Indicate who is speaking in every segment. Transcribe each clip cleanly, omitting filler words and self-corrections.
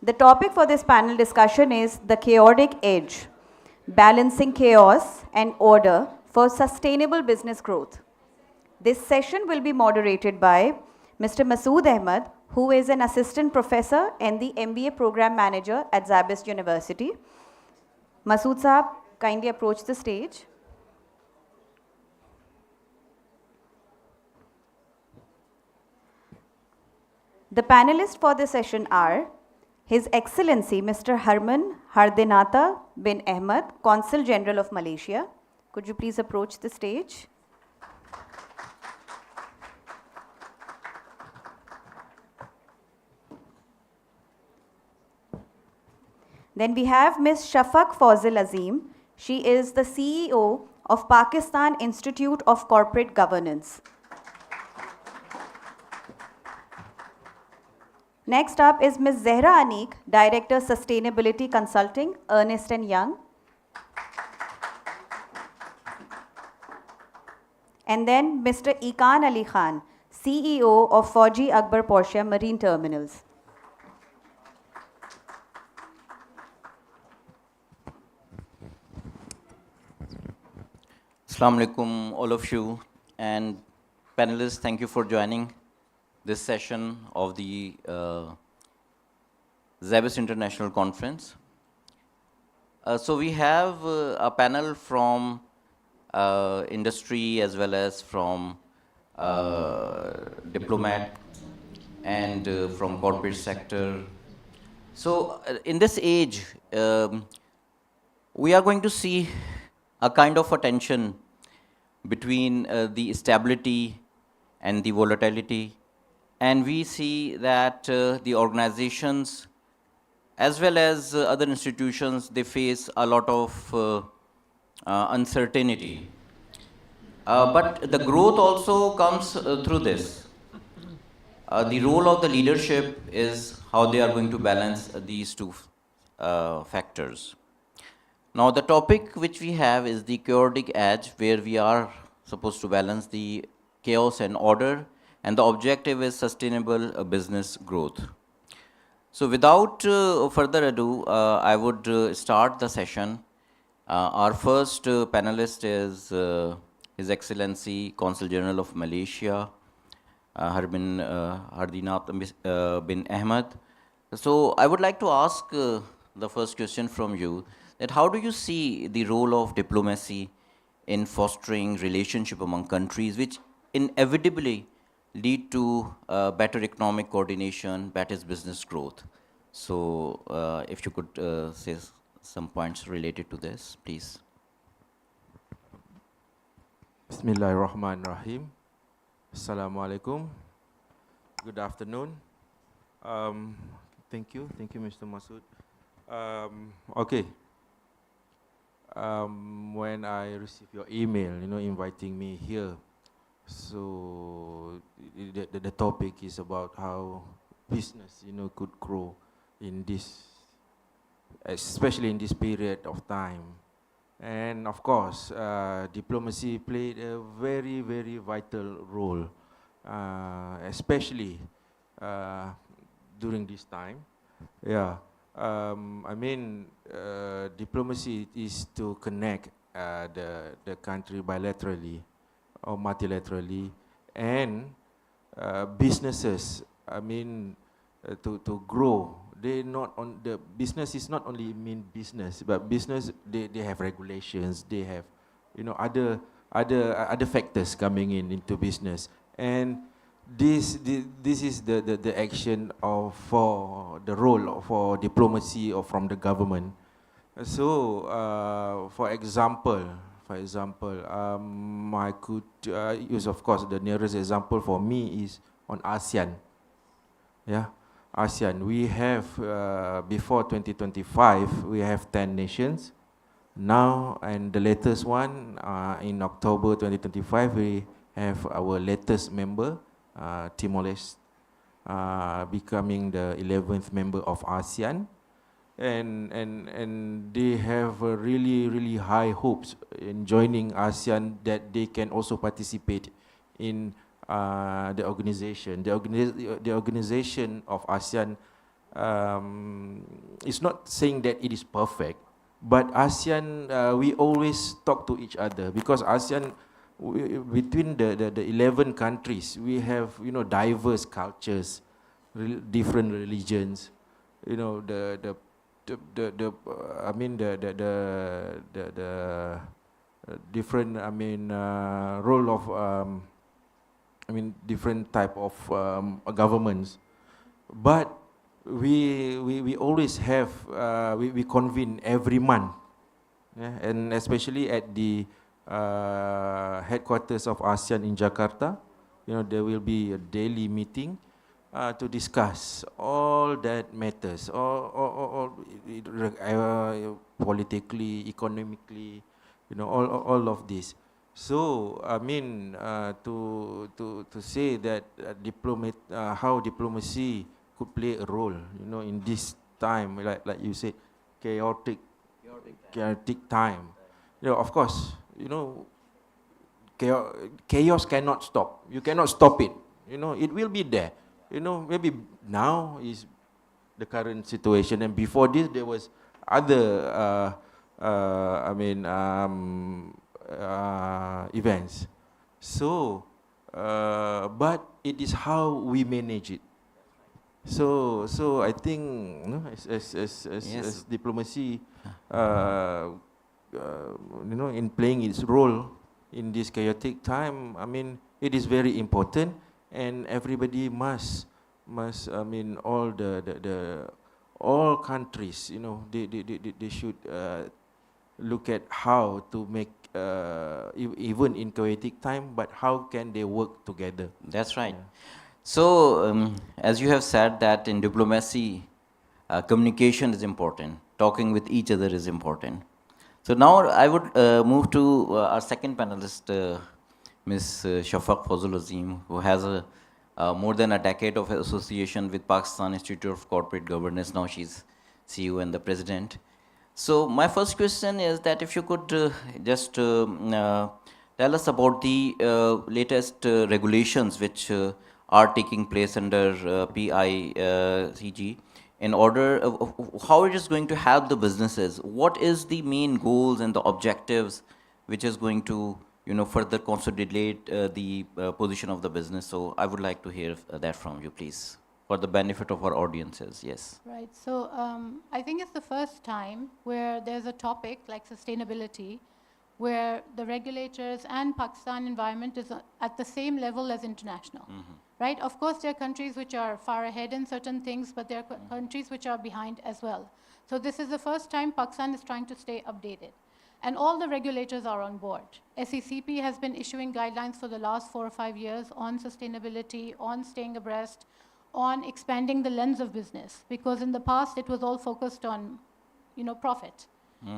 Speaker 1: The topic for this panel discussion is the chaotic edge, balancing chaos and order for sustainable business growth. This session will be moderated by Mr. Masood Ahmed, who is an assistant professor and the MBA Program Manager at SZABIST University. Masood Saab, kindly approach the stage. The panelists for this session are His Excellency Mr. Herman Hardynata bin Ahmad, Consul General of Malaysia. Could you please approach the stage? Then we have Ms. Shafaq Fauzil Azim. She is the CEO of Pakistan Institute of Corporate Governance. Next up is Ms. Zehra Aneek, Director Sustainability Consulting, Earnest & Young. And then Mr. Eqan Ali Khan, CEO of Fauji Akbar Portia Marine Terminals.
Speaker 2: Assalamu alaikum, all of you, and panelists, thank you for joining this session of the SZABIST International Conference. So we have a panel from industry as well as from diplomat and from corporate sector. So in this age, we are going to see a kind of a tension between the stability and the volatility. And we see that the organizations as well as other institutions, they face a lot of uncertainty. But the growth also comes through this. The role of the leadership is how they are going to balance these two factors. Now the topic which we have is the chaotic edge, where we are supposed to balance the chaos and order, and the objective is sustainable business growth. So without further ado, I would start the session. Our first panelist is His Excellency Consul General of Malaysia, Herman Hardynata bin Ahmad. So I would like to ask the first question from you, that how do you see the role of diplomacy in fostering relationship among countries, which inevitably lead to better economic coordination, better business growth? So if you could say some points related to this, please.
Speaker 3: Bismillahirrahmanirrahim. Assalamu alaikum. Good afternoon. Thank you, Mr. Masood. Okay. When I received your email, inviting me here, so the topic is about how business, could grow in this, especially in this period of time. And of course, diplomacy played a very, very vital role, especially during this time. Yeah. I mean, diplomacy is to connect the country bilaterally or multilaterally, and businesses, I mean, to grow. The business is not only mean business, but business, they have regulations, they have, other factors coming into business. And this is the action for the role for diplomacy or from the government. So for example, I could use, of course, the nearest example for me is on ASEAN. Yeah, ASEAN. We have before 2025 we have 10 nations. Now, and the latest one in October 2025 we have our latest member, Timor-Leste, becoming the 11th member of ASEAN, and they have really high hopes in joining ASEAN, that they can also participate in the organization. The organization of ASEAN it's not saying that it is perfect, but ASEAN, we always talk to each other, because ASEAN, between the 11 countries, we have, you know, diverse cultures, different religions, you know, the different, role of, different type of governments. But we always have, we convene every month, yeah? And especially at the headquarters of ASEAN in Jakarta, you know, there will be a daily meeting to discuss all that matters, all politically, economically, you know, all of this. So I mean, to say that how diplomacy could play a role, you know, in this time, like you said, chaotic time. You know, of course, you know, chaos cannot stop. You cannot stop it. You know, it will be there. You know, maybe now is the current situation, and before this there was other, events. So, but it is how we manage it. So I think, you know, as diplomacy, you know, in playing its role in this chaotic time, I mean, it is very important, and everybody must all countries, you know, they should look at how to make, even in chaotic time, but how can they work together.
Speaker 2: That's right. Yeah. So, as you have said that in diplomacy, communication is important, talking with each other is important. So now I would move to our second panelist, Ms. Shafaq Fauzil Azim, who has more than a decade of association with Pakistan Institute of Corporate Governance. Now she's CEO and the president. So my first question is that if you could just tell us about the latest regulations which are taking place under PICG, in order how it is going to help the businesses. What is the main goals and the objectives which is going to, you know, further consolidate the position of the business? So I would like to hear that from you, please, for the benefit of our audiences. Yes.
Speaker 4: Right. So I think it's the first time where there's a topic like sustainability, where the regulators and Pakistan environment is at the same level as international. Right? Of course, there are countries which are far ahead in certain things, but there are countries which are behind as well. So this is the first time Pakistan is trying to stay updated. And all the regulators are on board. SZABIST has been issuing guidelines for the last 4 or 5 years on sustainability, on staying abreast, on expanding the lens of business. Because in the past, it was all focused on, you know, profit.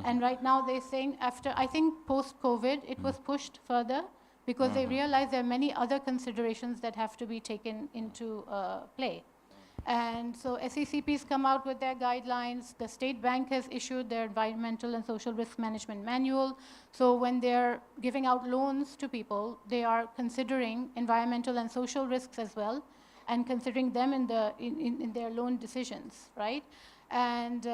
Speaker 4: And right now, they're saying after, I think post-COVID, it was pushed further, because they realize there are many other considerations that have to be taken into play. And so SZABIST come out with their guidelines. The State Bank has issued their environmental and social risk management manual. So when they're giving out loans to people, they are considering environmental and social risks as well, and considering them in their loan decisions, right? And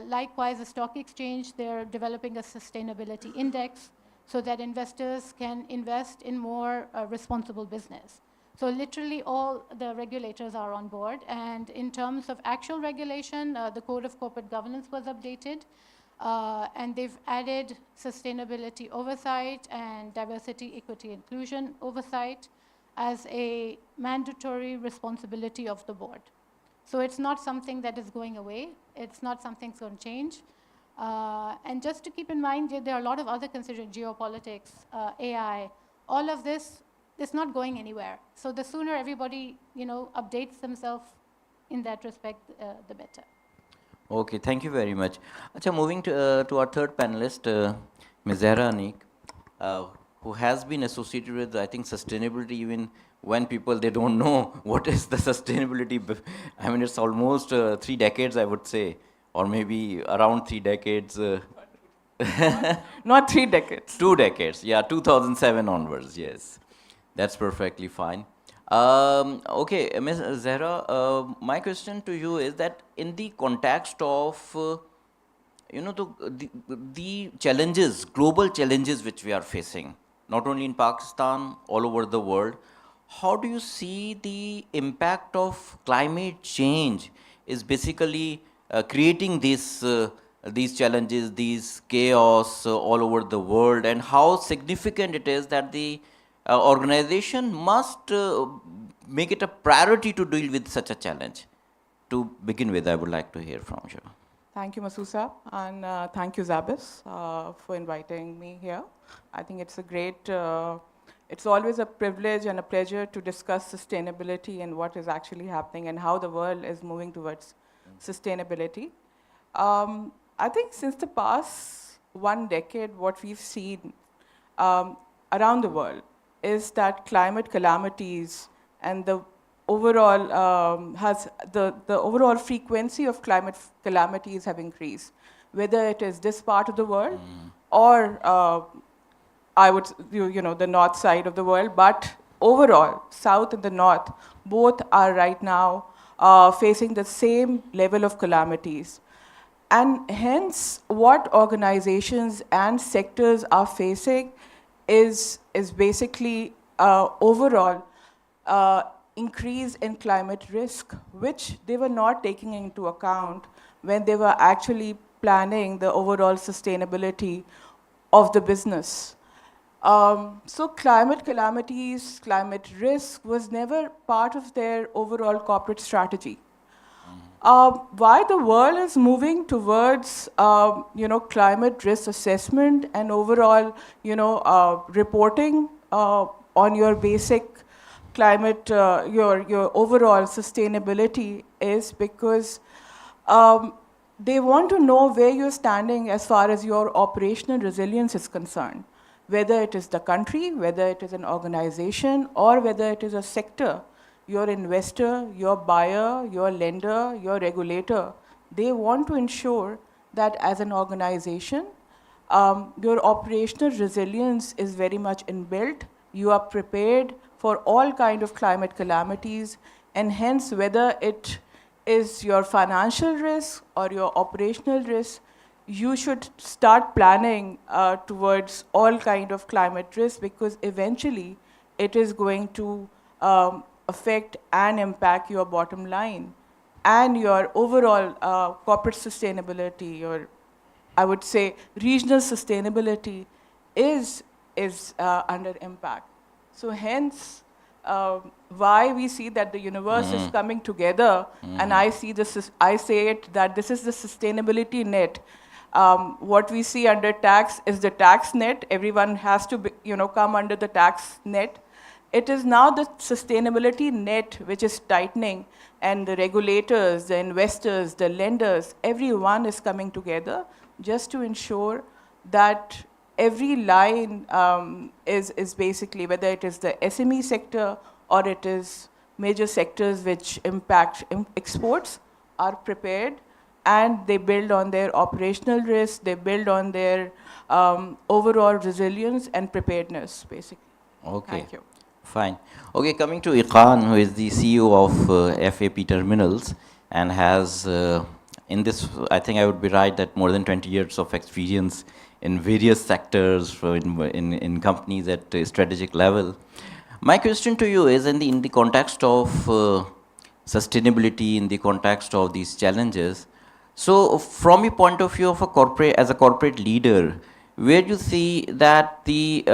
Speaker 4: likewise, the stock exchange, they're developing a sustainability index, so that investors can invest in more responsible business. So literally all the regulators are on board. And in terms of actual regulation, the Code of Corporate Governance was updated. And they've added sustainability oversight and diversity, equity, inclusion oversight as a mandatory responsibility of the board. So it's not something that is going away. It's not something that's going to change. And just to keep in mind, there are a lot of other considerations, geopolitics, AI, all of this is not going anywhere. So the sooner everybody, you know, updates themselves in that respect, the better.
Speaker 2: Okay, thank you very much. Achha, moving to our third panelist, Ms. Zehra Aneek, who has been associated with, I think, sustainability even when people, they don't know what is the sustainability. I mean, it's almost 3 decades, I would say. Or maybe around 3 decades.
Speaker 5: Not 3 decades.
Speaker 2: 2 decades, yeah, 2007 onwards, yes. That's perfectly fine. Okay, Ms. Zehra, my question to you is that in the context of, the challenges, global challenges which we are facing, not only in Pakistan, all over the world, how do you see the impact of climate change is basically creating these challenges, these chaos all over the world, and how significant it is that the organization must make it a priority to deal with such a challenge? To begin with, I would like to hear from you.
Speaker 5: Thank you, Masood Sahab, and thank you, SZABIST, for inviting me here. I think it's a great, it's always a privilege and a pleasure to discuss sustainability and what is actually happening and how the world is moving towards sustainability. I think since the past 1 decade, what we've seen around the world is that climate calamities and the overall the overall frequency of climate calamities have increased, whether it is this part of the world or I would the north side of the world, but overall south and the north both are right now facing the same level of calamities. And hence what organizations and sectors are facing is basically overall increase in climate risk, which they were not taking into account when they were actually planning the overall sustainability of the business. So climate calamities, climate risk was never part of their overall corporate strategy. Why the world is moving towards climate risk assessment and overall reporting on your basic climate, your overall sustainability is because they want to know where you're standing as far as your operational resilience is concerned, whether it is the country, whether it is an organization, or whether it is a sector. Your investor, your buyer, your lender, your regulator, they want to ensure that as an organization, your operational resilience is very much inbuilt. You are prepared for all kind of climate calamities, and hence whether it is your financial risk or your operational risk, you should start planning towards all kind of climate risk, because eventually it is going to affect and impact your bottom line and your overall corporate sustainability, or I would say regional sustainability is under impact. So hence, why we see that the universe is coming together, and I say it that this is the sustainability net. What we see under tax is the tax net. Everyone has to come under the tax net. It is now the sustainability net which is tightening, and the regulators, the investors, the lenders, everyone is coming together just to ensure that every line is basically, whether it is the SME sector or it is major sectors which impact exports, are prepared, and they build on their operational risk, they build on their overall resilience and preparedness, basically.
Speaker 2: Okay.
Speaker 5: Thank you.
Speaker 2: Fine. Okay, coming to Eqan, who is the CEO of FAP Terminals and has, in this, I think I would be right, that more than 20 years of experience in various sectors, in companies at a strategic level. My question to you is, in the context of sustainability, in the context of these challenges, so from your point of view of as a corporate leader, where do you see that the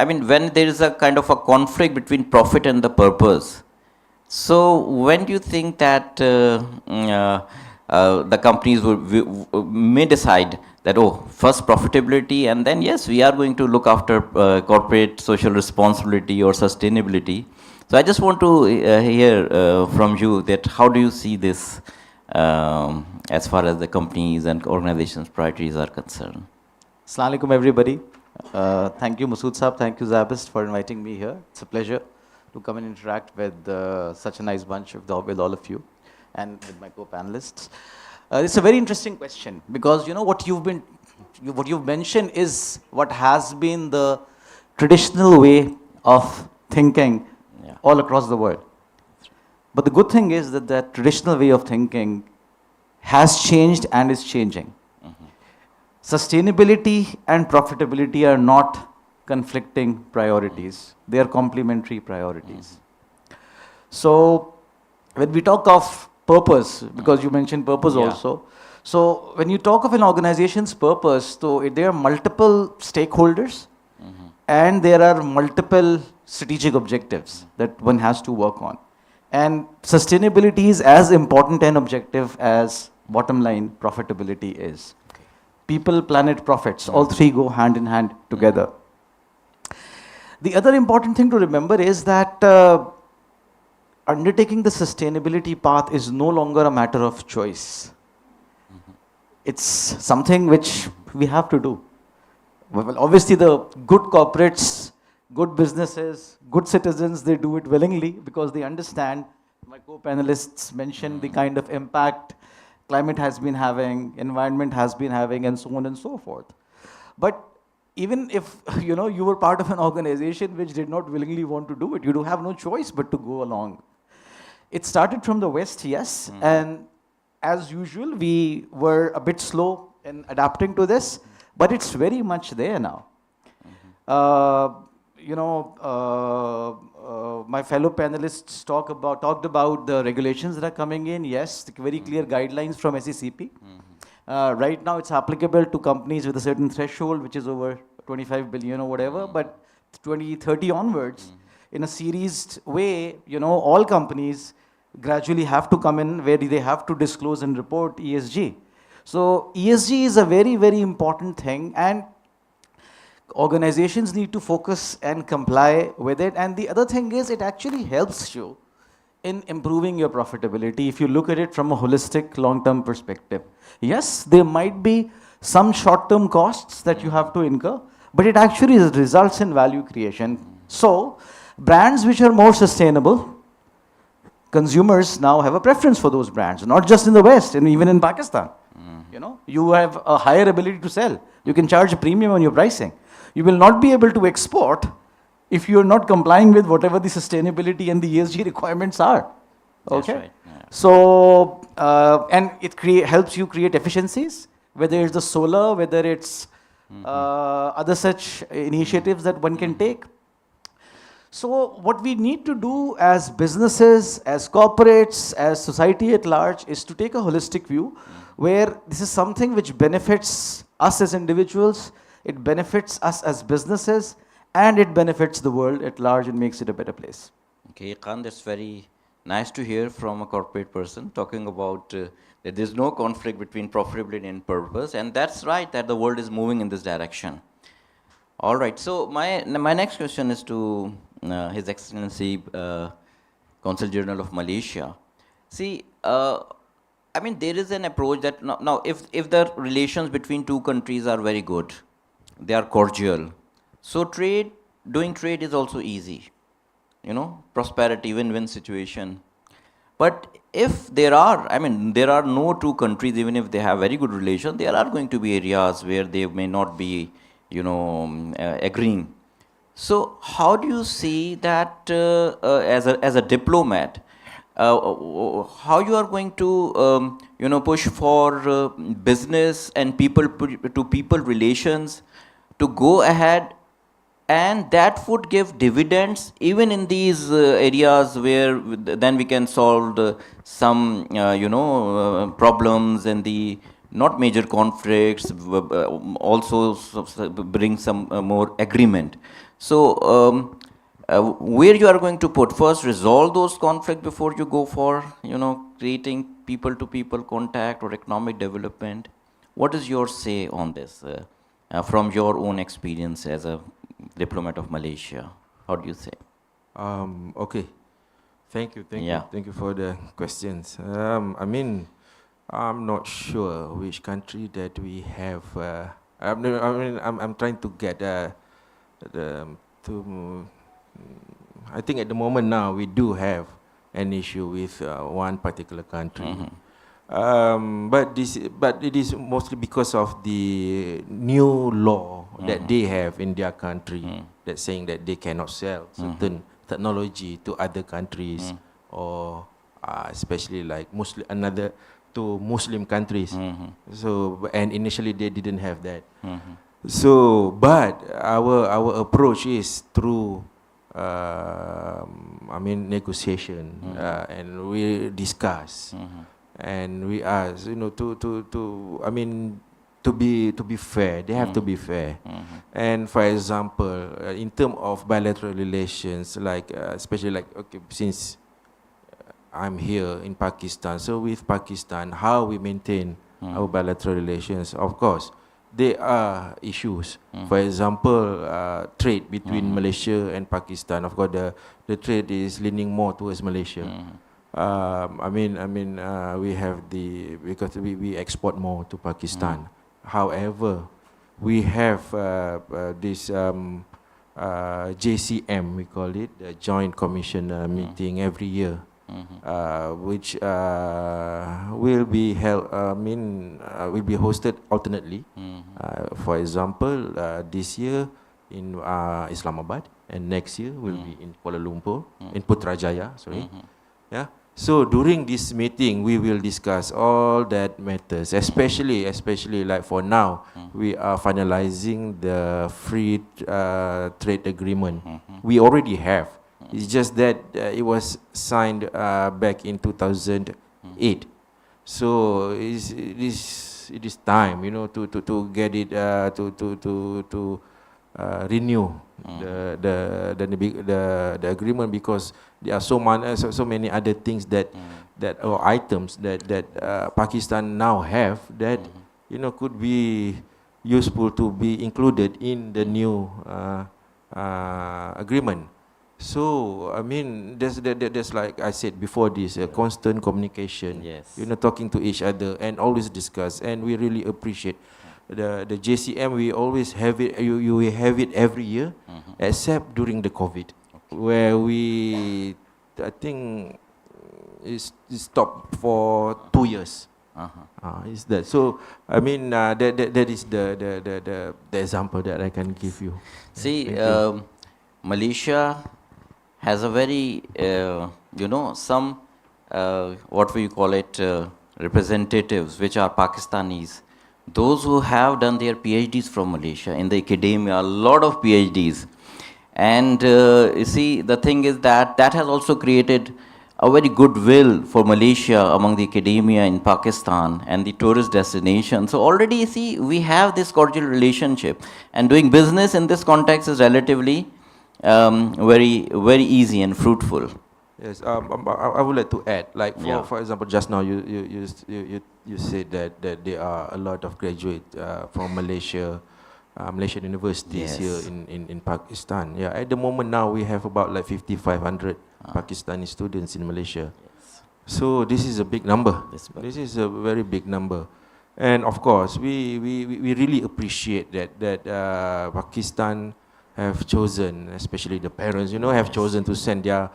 Speaker 2: when there is a kind of a conflict between profit and the purpose, so when do you think that the companies may decide that, oh, first profitability, and then yes, we are going to look after corporate social responsibility or sustainability? So I just want to hear from you that how do you see this as far as the companies and organizations' priorities are concerned?
Speaker 6: Assalamu alaikum, everybody. Thank you, Masood Sahab. Thank you, SZABIST, for inviting me here. It's a pleasure to come and interact with such a nice bunch with all of you and with my co-panelists. It's a very interesting question, because what you've mentioned is what has been the traditional way of thinking
Speaker 2: Yeah.
Speaker 6: all across the world. But the good thing is that that traditional way of thinking has changed and is changing. Sustainability and profitability are not conflicting priorities. They are complementary priorities. So when we talk of purpose, because you mentioned purpose
Speaker 2: Yeah.
Speaker 6: also, so when you talk of an organization's purpose, so there are multiple stakeholders and there are multiple strategic objectives that one has to work on. And sustainability is as important an objective as bottom line profitability is. People, planet, profits, all three go hand in hand together. The other important thing to remember is that undertaking the sustainability path is no longer a matter of choice. It's something which we have to do. Well, obviously the good corporates, good businesses, good citizens, they do it willingly because they understand. My co-panelists mentioned the kind of impact climate has been having, environment has been having, and so on and so forth. But even if you were part of an organization which did not willingly want to do it, you do have no choice but to go along. It started from the West, yes, and as usual, we were a bit slow in adapting to this, but it's very much there now. My fellow panelists talked about the regulations that are coming in. Yes, the very clear guidelines from SZCP. Right now, it's applicable to companies with a certain threshold, which is over 25 billion or whatever. But 2030 onwards, in a series way, all companies gradually have to come in where they have to disclose and report ESG. So ESG is a very, very important thing, and organizations need to focus and comply with it. And the other thing is, it actually helps you in improving your profitability if you look at it from a holistic long-term perspective. Yes, there might be some short-term costs that you have to incur, but it actually results in value creation. So brands which are more sustainable, consumers now have a preference for those brands, not just in the West, and even in Pakistan. You have a higher ability to sell. You can charge a premium on your pricing. You will not be able to export if you are not complying with whatever the sustainability and the ESG requirements are. Okay?
Speaker 2: That's right. Yeah.
Speaker 6: So, and it helps you create efficiencies, whether it's the solar, whether it's other such initiatives that one can take. So what we need to do as businesses, as corporates, as society at large is to take a holistic view where this is something which benefits us as individuals, it benefits us as businesses, and it benefits the world at large and makes it a better place.
Speaker 2: Okay, Khan, that's very nice to hear from a corporate person talking about that there's no conflict between profitability and purpose, and that's right, that the world is moving in this direction. All right, so my next question is to His Excellency Consul General of Malaysia. See, there is an approach that now if the relations between two countries are very good, they are cordial, so doing trade is also easy, prosperity, win-win situation. But if there are no two countries, even if they have very good relations, there are going to be areas where they may not be, agreeing. So how do you see that as a diplomat, how you are going to, push for business and people-to-people relations to go ahead, and that would give dividends even in these areas where then we can solve some, problems and the not major conflicts, also bring some more agreement. So where you are going to put first, resolve those conflicts before you go for, creating people-to-people contact or economic development. What is your say on this from your own experience as a diplomat of Malaysia? How do you say?
Speaker 3: Okay. Thank you for the questions. I'm not sure which country that we have. I'm trying to get I think at the moment now we do have an issue with one particular country. But it is mostly because of the new law that they have in their country that's saying that they cannot sell certain technology to other countries, or especially like Muslim countries. So, and initially they didn't have that. So, but our approach is through negotiation, and we discuss, and we ask, to be fair. They have to be fair. And for example, in terms of bilateral relations, like especially like, okay, since I'm here in Pakistan, so with Pakistan, how we maintain our bilateral relations? Of course, there are issues. For example, trade between Malaysia and Pakistan. Of course, the trade is leaning more towards Malaysia. We have because we export more to Pakistan. However, we have this JCM, we call it, the Joint Commission meeting every year, which will be held. Will be hosted alternately. For example, this year in Islamabad, and next year will be in Kuala Lumpur, in Putrajaya. Sorry, yeah. So during this meeting, we will discuss all that matters, especially like for now, we are finalizing the free trade agreement. We already have. It's just that it was signed back in 2008. So it is time, to get it to renew the agreement, because there are so many other things or items that Pakistan now have that could be useful to be included in the new agreement. So there's like I said before, this constant communication.
Speaker 2: Yes.
Speaker 3: Talking to each other and always discuss, and we really appreciate. The JCM, we always have it. You have it every year, except during the COVID, where I think it's stopped for 2 years. Is that so? That is the example that I can give you.
Speaker 2: See, Malaysia has a very some what we call it representatives, which are Pakistanis. Those who have done their PhDs from Malaysia in the academia, a lot of PhDs. And you see, the thing is that has also created a very good will for Malaysia among the academia in Pakistan and the tourist destination. So already, you see, we have this cordial relationship. And doing business in this context is relatively very, very easy and fruitful.
Speaker 3: Yes, I would like to add, like for example, just now you said that there are a lot of graduates from Malaysia, Malaysian universities here in Pakistan. Yeah, at the moment now we have about like 5,500 Pakistani students in Malaysia.
Speaker 2: Yes.
Speaker 3: So this is a big number. This is a very big number, and of course we really appreciate that Pakistan have chosen, especially the parents, have chosen to send their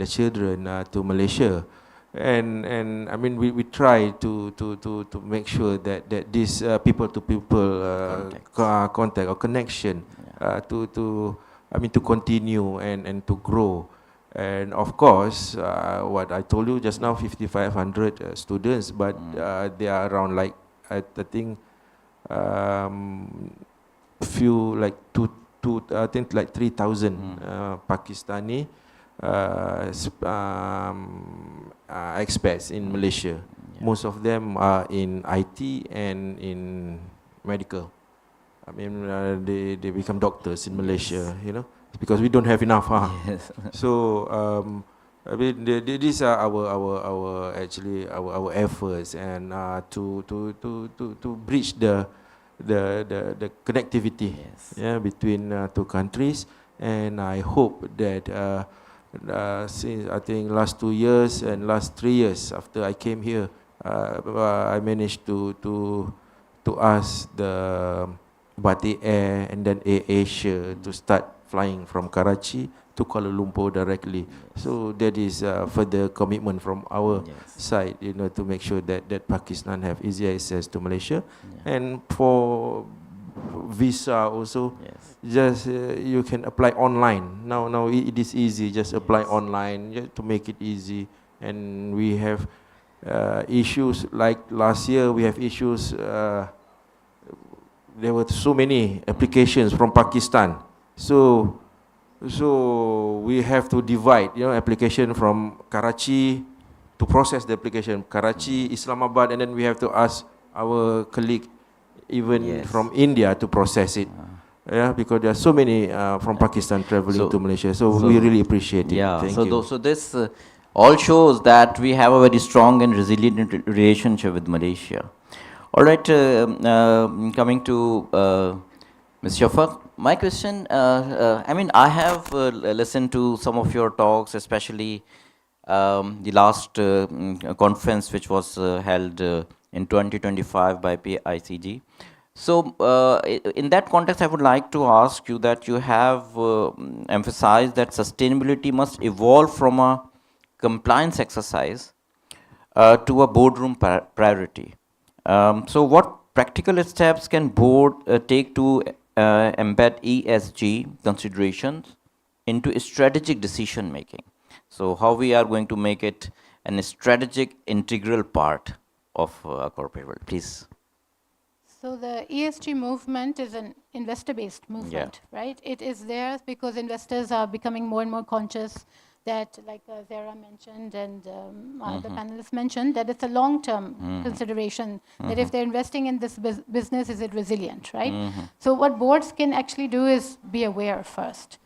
Speaker 3: children to Malaysia, and we try to make sure that this people to people contact or connection to continue and to grow. And of course, what I told you just now, 5,500 students, but they are around like I think few like I think like 3,000 Pakistani expats in Malaysia. Most of them are in IT and in medical. They become doctors in Malaysia, because we don't have enough.
Speaker 2: Yes.
Speaker 3: So these are our efforts, and to bridge the connectivity between two countries. And I hope that since I think last 2 years and last 3 years after I came here, I managed to ask the Bati Air and then Asia to start flying from Karachi to Kuala Lumpur directly. So that is further commitment from our side, to make sure that Pakistan have easy access to Malaysia. And for visa also.
Speaker 2: Yes.
Speaker 3: Just you can apply online. Now it is easy. Just apply online just to make it easy. And we have issues like last year. We have issues. There were so many applications from Pakistan. So we have to divide, application from Karachi to process the application. Karachi, Islamabad, and then we have to ask our colleague even
Speaker 2: Yes.
Speaker 3: from India to process it. Because there are so many from Pakistan traveling to Malaysia. So we really appreciate it.
Speaker 2: Yeah,
Speaker 3: Thank
Speaker 2: so,
Speaker 3: you.
Speaker 2: so this all shows that we have a very strong and resilient relationship with Malaysia. All right, coming to Ms. Shafaq, my question, I have listened to some of your talks, especially the last conference which was held in 2025 by PICG. So in that context, I would like to ask you that you have emphasized that sustainability must evolve from a compliance exercise to a boardroom priority. So what practical steps can board take to embed ESG considerations into strategic decision making? So how we are going to make it a strategic integral part of corporate world, please.
Speaker 4: So the ESG movement is an investor-based movement, right? It is there because investors are becoming more and more conscious that, like Zehra mentioned and the panelists mentioned, that it's a long-term consideration, that if they're investing in this business, is it resilient, right? So what boards can actually do is be aware first.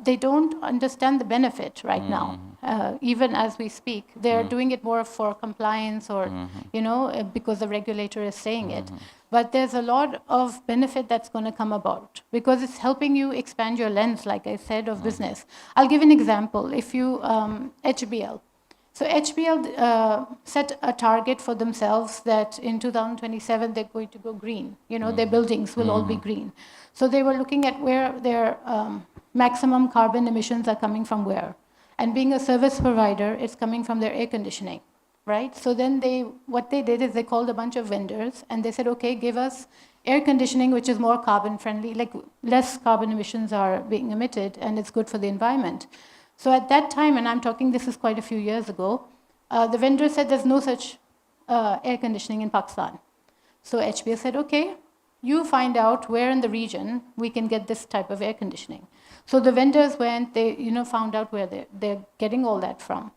Speaker 4: They don't understand the benefit right now, even as we speak. They're doing it more for compliance or, because the regulator is saying it. But there's a lot of benefit that's going to come about because it's helping you expand your lens, like I said, of business. I'll give an example. If you, HBL. So HBL set a target for themselves that in 2027 they're going to go green. Their buildings will all be green. So they were looking at where their maximum carbon emissions are coming from where. And being a service provider, it's coming from their air conditioning. Right? So then what they did is they called a bunch of vendors and they said, okay, give us air conditioning which is more carbon friendly, like less carbon emissions are being emitted and it's good for the environment. So at that time, and I'm talking this is quite a few years ago, the vendor said there's no such air conditioning in Pakistan. So HBL said, okay, you find out where in the region we can get this type of air conditioning. So the vendors went, they found out where they're getting all that from.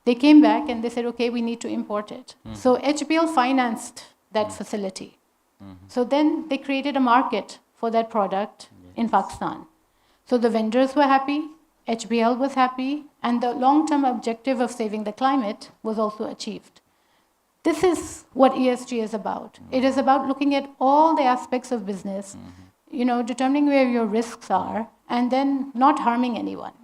Speaker 4: They came back and they said, okay, we need to import it. So HBL financed that facility. So then they created a market for that product in Pakistan. So the vendors were happy, HBL was happy, and the long-term objective of saving the climate was also achieved. This is what ESG is about. It is about looking at all the aspects of business, determining where your risks are, and then not harming anyone.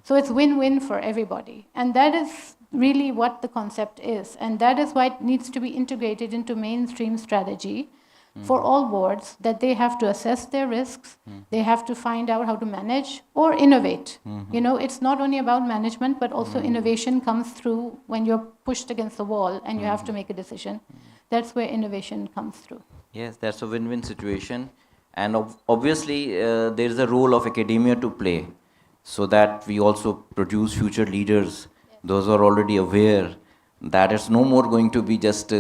Speaker 4: So it's win-win for everybody. And that is really what the concept is. And that is why it needs to be integrated into mainstream strategy for all boards, that they have to assess their risks, they have to find out how to manage or innovate. It's not only about management, but also innovation comes through when you're pushed against the wall and you have to make a decision. That's where innovation comes through.
Speaker 2: Yes, that's a win-win situation. And obviously, there is a role of academia to play so that we also produce future leaders. Those who are already aware that it's no more going to be just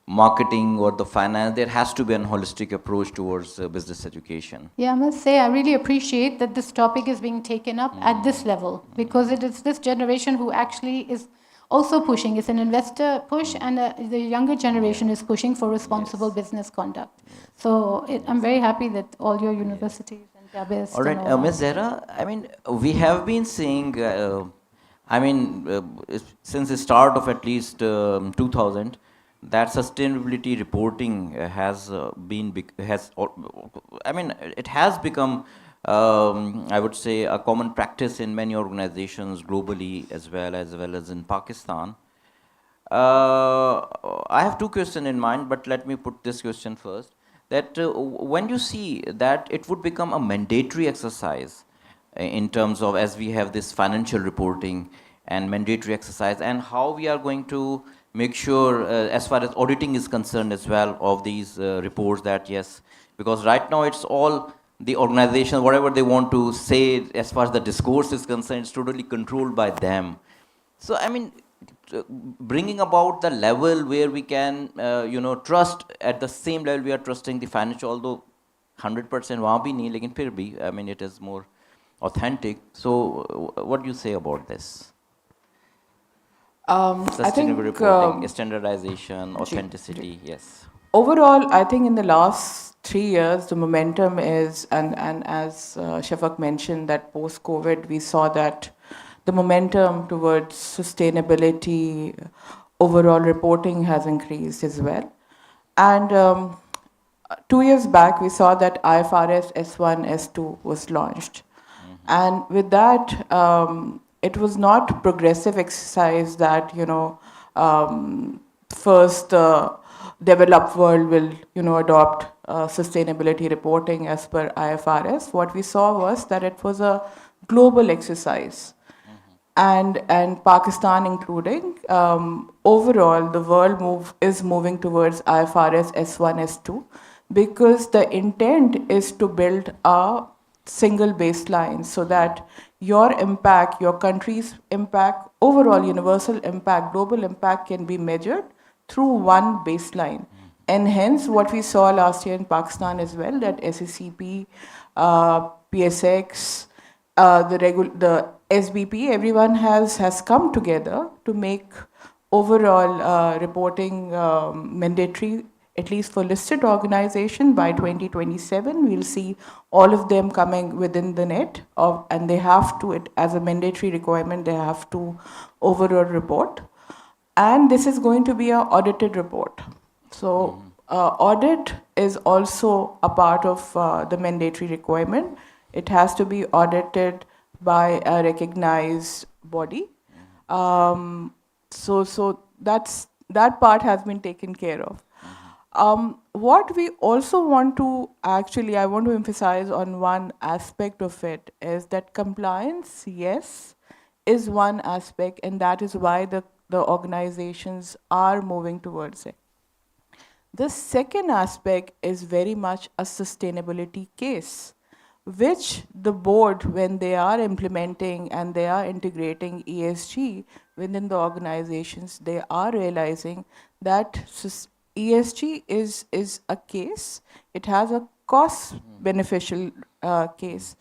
Speaker 2: marketing or the finance. There has to be a holistic approach towards business education.
Speaker 4: Yeah, I must say I really appreciate that this topic is being taken up at this level because it is this generation who actually is also pushing. It's an investor push and the younger generation is pushing for responsible business conduct. So I'm very happy that all your universities and SZABIST.
Speaker 2: All right, Ms. Zehra, we have been seeing since the start of at least 2000, that sustainability reporting it has become, I would say, a common practice in many organizations globally as well as in Pakistan. I have two questions in mind, but let me put this question first. That when you see that it would become a mandatory exercise in terms of, as we have this financial reporting and mandatory exercise, and how we are going to make sure as far as auditing is concerned as well of these reports that yes, because right now it's all the organization, whatever they want to say as far as the discourse is concerned, it's totally controlled by them. So I mean, bringing about the level where we can, trust at the same level we are trusting the financial, although 100% वहाँ भी नहीं, लेकिन फिर भी, I mean, it is more authentic. So, what do you say about this?
Speaker 5: I
Speaker 2: Sustainable
Speaker 5: think
Speaker 2: reporting, standardization, authenticity, yes.
Speaker 5: overall, I think in the last 3 years, the momentum is, and as Shafaq mentioned, that post-COVID, we saw that the momentum towards sustainability, overall reporting has increased as well. And 2 years back, we saw that IFRS S1, S2 was launched. And with that, it was not progressive exercise that, first developed world will, adopt sustainability reporting as per IFRS. What we saw was that it was a global exercise. And Pakistan including, overall, the world is moving towards IFRS S1, S2, because the intent is to build a single baseline so that your impact, your country's impact, overall universal impact, global impact can be measured through one baseline. And hence what we saw last year in Pakistan as well, that SZABIST, PSX, the SBP, everyone has come together to make overall reporting mandatory, at least for listed organization. By 2027. We'll see all of them coming within the net, and they have to, as a mandatory requirement, they have to overall report. And this is going to be an audited report. So audit is also a part of the mandatory requirement. It has to be audited by a recognized body. So that part has been taken care of. What we also want to I want to emphasize on one aspect of it is that compliance, yes, is one aspect, and that is why the organizations are moving towards it. The second aspect is very much a sustainability case, which the board, when they are implementing and they are integrating ESG within the organizations, they are realizing that ESG is a case. It has a cost beneficial case.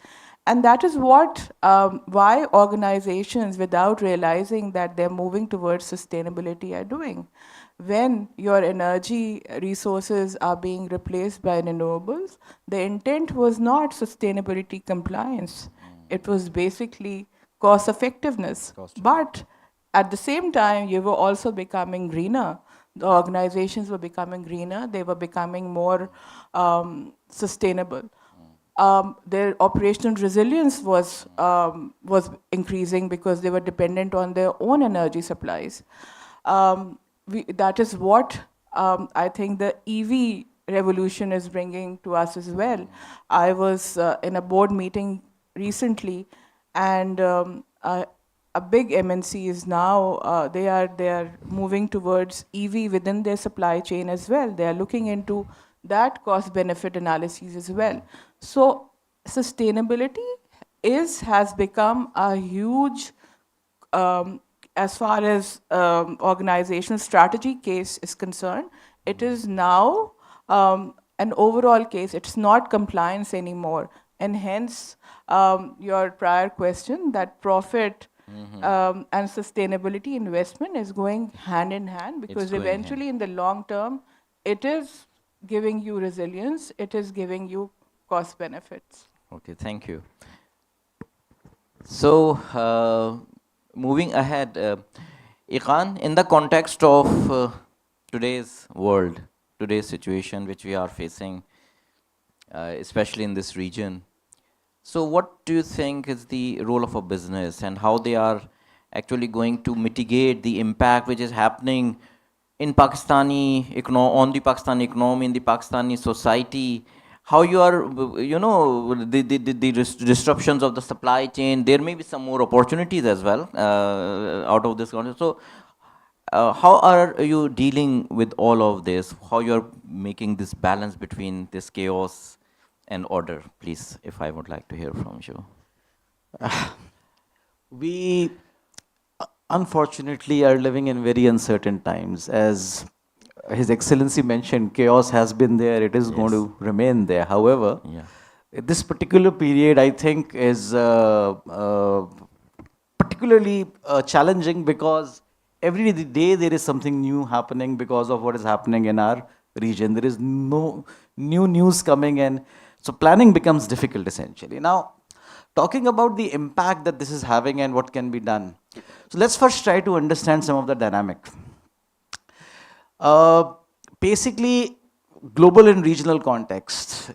Speaker 5: And that is what, why organizations, without realizing that they're moving towards sustainability, are doing. When your energy resources are being replaced by renewables, the intent was not sustainability compliance. It was basically cost effectiveness. But at the same time, you were also becoming greener. The organizations were becoming greener. They were becoming more sustainable. Their operational resilience was increasing because they were dependent on their own energy supplies. That is what I think the EV revolution is bringing to us as well. I was in a board meeting recently, and a big MNC is now, they are moving towards EV within their supply chain as well. They are looking into that cost-benefit analysis as well. So sustainability has become a huge, as far as organizational strategy case is concerned, it is now an overall case. It's not compliance anymore. And hence, your prior question, that profit and sustainability investment is going hand in hand, because eventually in the long term, it is giving you resilience, it is giving you cost benefits.
Speaker 2: Okay, thank you. So, moving ahead, Eqan, in the context of today's world, today's situation which we are facing, especially in this region, so what do you think is the role of a business, and how they are actually going to mitigate the impact which is happening in on the Pakistani economy, in the Pakistani society? How you are, the disruptions of the supply chain, there may be some more opportunities as well out of this context. So, How are you dealing with all of this? How you're making this balance between this chaos and order? Please, if I would like to hear from you.
Speaker 6: We unfortunately are living in very uncertain times. As His Excellency mentioned, chaos has been there, it is going to remain there. However, this particular period, I think, is particularly challenging because every day there is something new happening because of what is happening in our region. There is no new news coming in. So planning becomes difficult essentially. Now, talking about the impact that this is having and what can be done. So let's first try to understand some of the dynamic. Basically, global and regional context.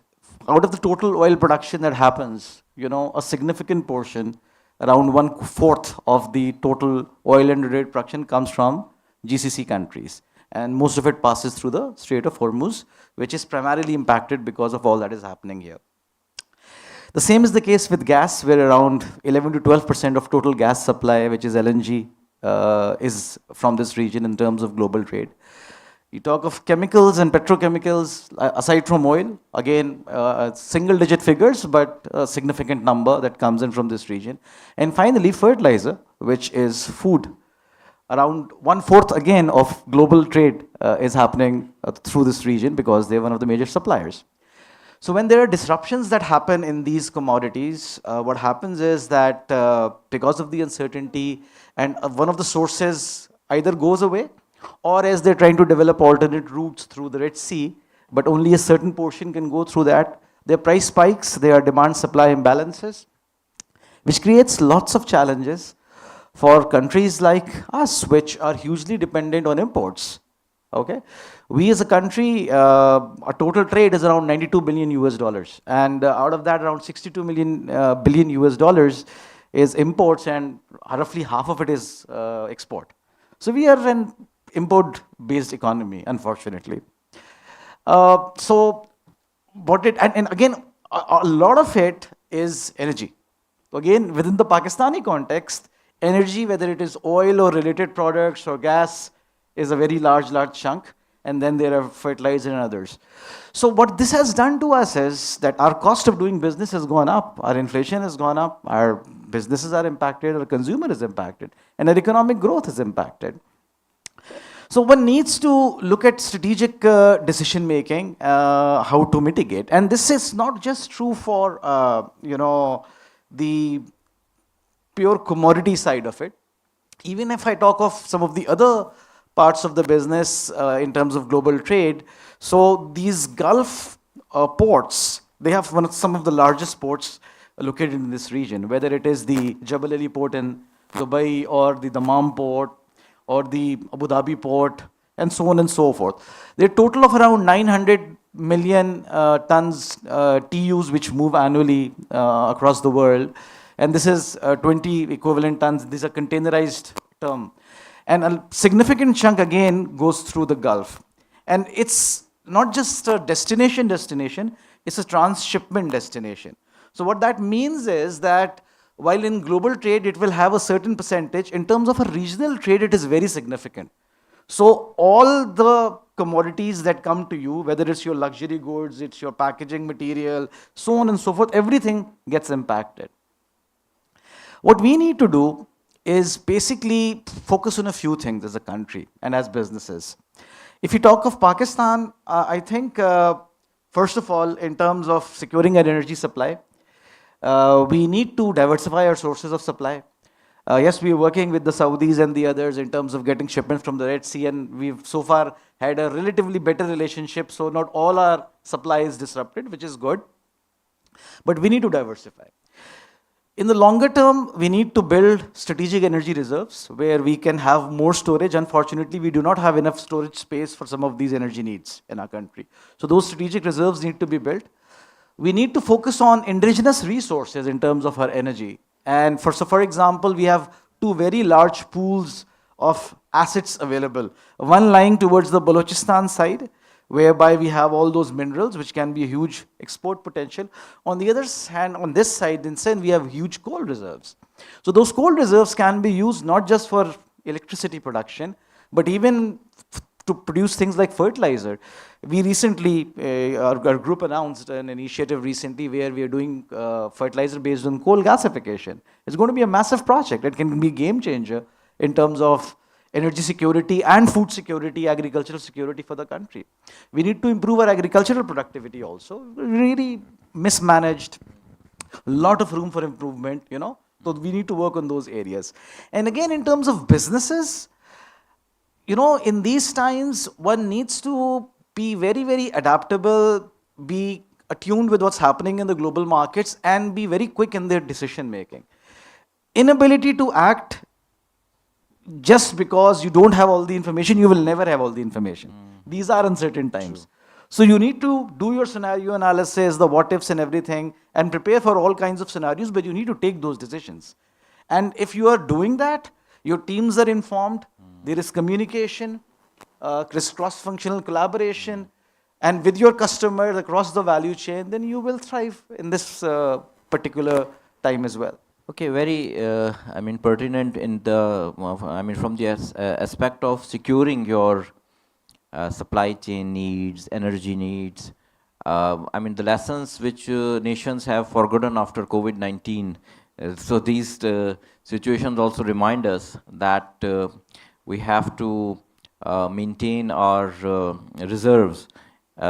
Speaker 6: Out of the total oil production that happens, a significant portion, around 1/4 of the total oil and related production comes from GCC countries. And most of it passes through the Strait of Hormuz, which is primarily impacted because of all that is happening here. The same is the case with gas, where around 11 to 12% of total gas supply, which is LNG, is from this region in terms of global trade. You talk of chemicals and petrochemicals, aside from oil, again, single-digit figures, but a significant number that comes in from this region. And finally, fertilizer, which is food. Around 1/4 again of global trade is happening through this region because they're one of the major suppliers. So when there are disruptions that happen in these commodities, what happens is that because of the uncertainty and one of the sources either goes away, or as they're trying to develop alternate routes through the Red Sea, but only a certain portion can go through that. Their price spikes, there are demand-supply imbalances, which creates lots of challenges for countries like us, which are hugely dependent on imports. Okay, we as a country, our total trade is around $92 billion US, and out of that, around $62 billion US is imports, and roughly half of it is export. So we are an import-based economy, unfortunately. So what it, and again, a lot of it is energy. Again, within the Pakistani context, energy, whether it is oil or related products or gas, is a very large chunk, and then there are fertilizer and others. So what this has done to us is that our cost of doing business has gone up, our inflation has gone up, our businesses are impacted, our consumer is impacted, and our economic growth is impacted. So one needs to look at strategic decision making, how to mitigate. And this is not just true for, the pure commodity side of it. Even if I talk of some of the other parts of the business in terms of global trade, so these Gulf ports, they have some of the largest ports located in this region, whether it is the Jebel Ali port in Dubai or the Dammam port, or the Abu Dhabi port, and so on and so forth. There are a total of around 900 million tons, TUs, which move annually across the world. And this is 20 equivalent tons. These are containerized term. And a significant chunk, again, goes through the Gulf. And it's not just a destination, it's a transshipment destination. So what that means is that while in global trade, it will have a certain percentage, in terms of a regional trade, it is very significant. So all the commodities that come to you, whether it's your luxury goods, it's your packaging material, so on and so forth, everything gets impacted. What we need to do is basically focus on a few things as a country and as businesses. If you talk of Pakistan, I think, first of all, in terms of securing our energy supply, we need to diversify our sources of supply. Yes, we are working with the Saudis and the others in terms of getting shipments from the Red Sea, and we've so far had a relatively better relationship, so not all our supply is disrupted, which is good. But we need to diversify. In the longer term, we need to build strategic energy reserves where we can have more storage. Unfortunately, we do not have enough storage space for some of these energy needs in our country. So those strategic reserves need to be built. We need to focus on indigenous resources in terms of our energy. And for example, we have two very large pools of assets available. One lying towards the Balochistan side, whereby we have all those minerals, which can be a huge export potential. On the other hand, on this side, instead, we have huge coal reserves. So those coal reserves can be used not just for electricity production, But even to produce things like fertilizer, we recently, our group announced an initiative recently where we are doing fertilizer based on coal gasification. It's going to be a massive project. It can be a game changer in terms of energy security and food security, agricultural security for the country. We need to improve our agricultural productivity also. Really mismanaged, a lot of room for improvement, you know. So we need to work on those areas. And again, in terms of businesses, you know, in these times, one needs to be very, very adaptable, be attuned with what's happening in the global markets, and be very quick in their decision making. Inability to act just because you don't have all the information, you will never have all the information. These are uncertain times. True. So you need to do your scenario analysis, the what ifs and everything, and prepare for all kinds of scenarios, but you need to take those decisions. And if you are doing that, your teams are informed, there is communication, cross-functional collaboration, and with your customers across the value chain, then you will thrive in this particular time as well.
Speaker 2: Okay, very, pertinent in the, from the aspect of securing your supply chain needs, energy needs. The lessons which nations have forgotten after COVID-19. So these situations also remind us that we have to maintain our reserves.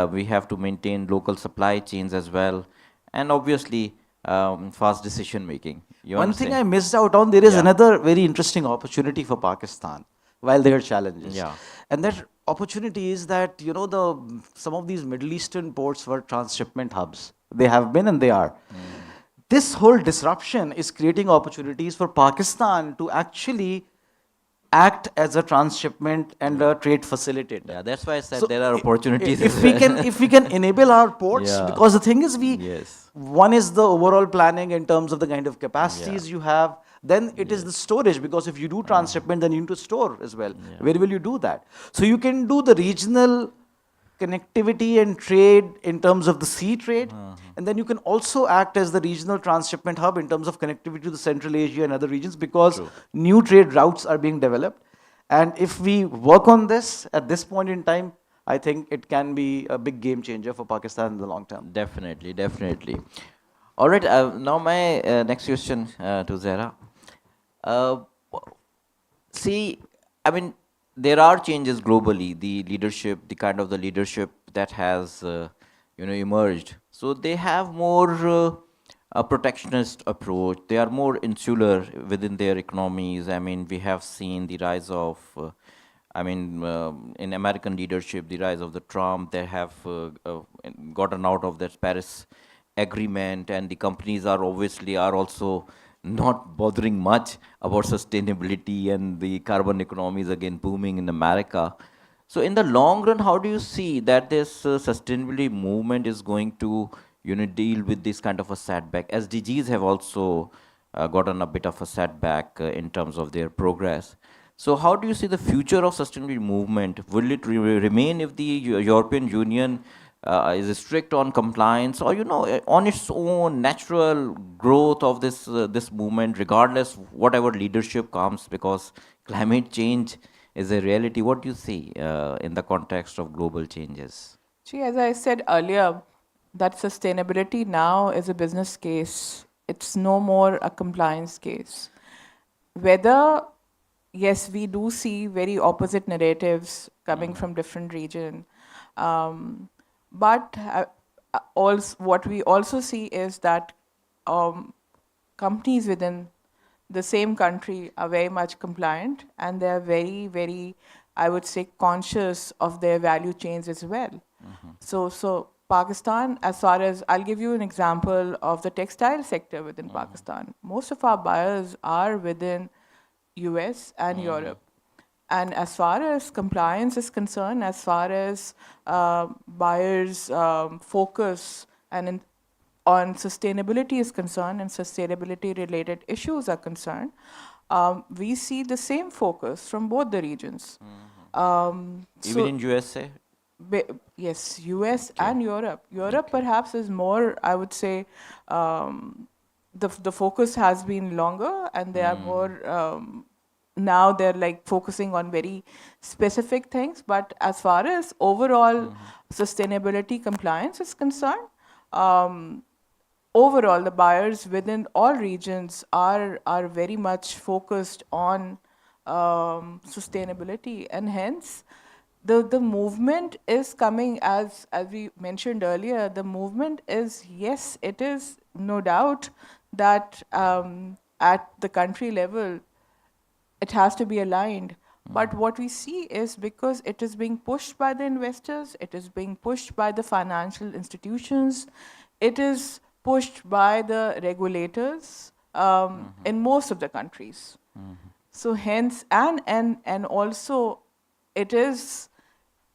Speaker 2: We have to maintain local supply chains as well. And obviously, fast decision making.
Speaker 6: One thing I missed out on, there is another very interesting opportunity for Pakistan while there are challenges. Yeah. And that opportunity is that, you know, some of these Middle Eastern ports were transshipment hubs. They have been and they are. This whole disruption is creating opportunities for Pakistan to actually act as a transshipment and a trade facilitator.
Speaker 2: Yeah, that's why I said there are opportunities.
Speaker 6: If we can enable our ports, because the thing is one is the overall planning in terms of the kind of capacities you have, then it is the storage, because if you do transshipment, then you need to store as well. Where will you do that? So you can do the regional connectivity and trade in terms of the sea trade, and then you can also act as the regional transshipment hub in terms of connectivity to the Central Asia and other regions, because new trade routes are being developed. And if we work on this at this point in time, I think it can be a big game changer for Pakistan in the long term.
Speaker 2: Definitely, definitely. All right, now my next question to Zehra. There are changes globally, the leadership, the kind of the leadership that has, emerged. So they have more a protectionist approach. They are more insular within their economies. We have seen the rise of, in American leadership, the rise of the Trump. They have gotten out of that Paris agreement, and the companies are also not bothering much about sustainability, and the carbon economy is again booming in America. So in the long run, how do you see that this sustainability movement is going to deal with this kind of a setback? SDGs have also gotten a bit of a setback in terms of their progress. So how do you see the future of sustainability movement? Will it remain if the European Union is strict on compliance, or on its own natural growth of this movement, regardless whatever leadership comes, because climate change is a reality? What do you see in the context of global changes?
Speaker 5: See, as I said earlier, that sustainability now is a business case. It's no more a compliance case. Whether, yes, we do see very opposite narratives coming from different regions. But what we also see is that companies within the same country are very much compliant, and they're very, very, I would say, conscious of their value chains as well. So Pakistan, as far as, I'll give you an example of the textile sector within Pakistan. Most of our buyers are within US and Europe. And as far as compliance is concerned, as far as buyers' focus and on sustainability is concerned, and sustainability-related issues are concerned, we see the same focus from both the regions.
Speaker 2: Even in USA?
Speaker 5: Yes, US and Europe. Europe perhaps is more, I would say, the focus has been longer, and they are more now they're like focusing on very specific things. But as far as overall sustainability compliance is concerned, overall the buyers within all regions are very much focused on sustainability, and hence the movement is coming, as we mentioned earlier. The movement is, yes, it is no doubt that at the country level it has to be aligned. But what we see is, because it is being pushed by the investors, it is being pushed by the financial institutions, it is pushed by the regulators in most of the countries. So hence, and also it is,